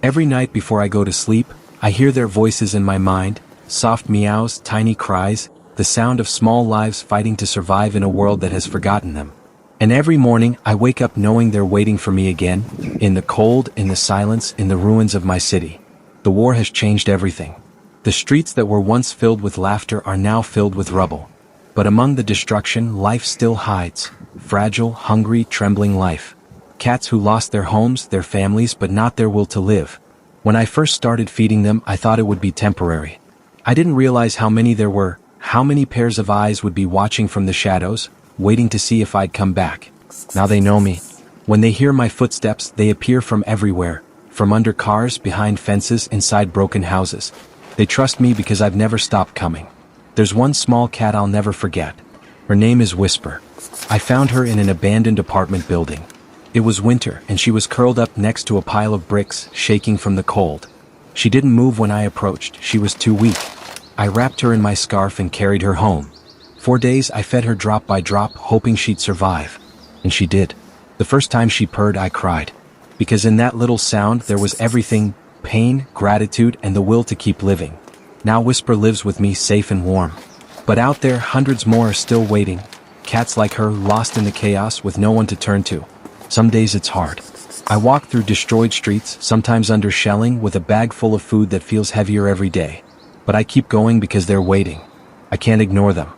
Every night before I go to sleep, I hear their voices in my mind, soft meows, tiny cries, the sound of small lives fighting to survive in a world that has forgotten them. And every morning, I wake up knowing they're waiting for me again, in the cold, in the silence, in the ruins of my city. The war has changed everything. The streets that were once filled with laughter are now filled with rubble. But among the destruction, life still hides. Fragile, hungry, trembling life. Cats who lost their homes, their families, but not their will to live. When I first started feeding them, I thought it would be temporary. I didn't realize how many there were, how many pairs of eyes would be watching from the shadows, waiting to see if I'd come back. Now they know me. When they hear my footsteps, they appear from everywhere, from under cars, behind fences, inside broken houses. They trust me because I've never stopped coming. There's one small cat I'll never forget. Her name is Whisper. I found her in an abandoned apartment building. It was winter, and she was curled up next to a pile of bricks, shaking from the cold. She didn't move when I approached. She was too weak. I wrapped her in my scarf and carried her home. 4 days I fed her drop by drop, hoping she'd survive. And she did. The first time she purred, I cried. Because in that little sound there was everything: pain, gratitude, and the will to keep living. Now Whisper lives with me, safe and warm. But out there, hundreds more are still waiting. Cats like her, lost in the chaos with no one to turn to. Some days it's hard. I walk through destroyed streets, sometimes under shelling, with a bag full of food that feels heavier every day. But I keep going because they're waiting. I can't ignore them.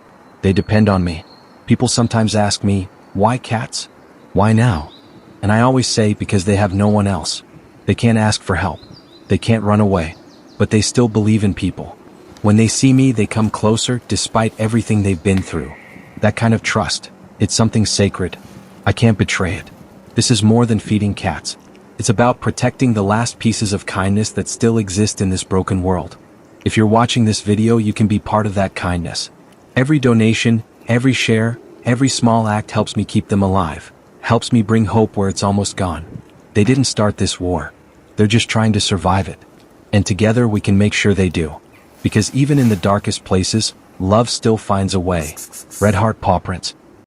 They depend on me. People sometimes ask me, why cats? Why now? And I always say, because they have no one else. They can't ask for help. They can't run away. But they still believe in people. When they see me, they come closer, despite everything they've been through. That kind of trust, it's something sacred. I can't betray it. This is more than feeding cats. It's about protecting the last pieces of kindness that still exist in this broken world. If you're watching this video, you can be part of that kindness. Every donation, every share, every small act helps me keep them alive, helps me bring hope where it's almost gone. They didn't start this war. They're just trying to survive it. And together we can make sure they do. Because even in the darkest places, love still finds a way. Red Heart Paw Prints.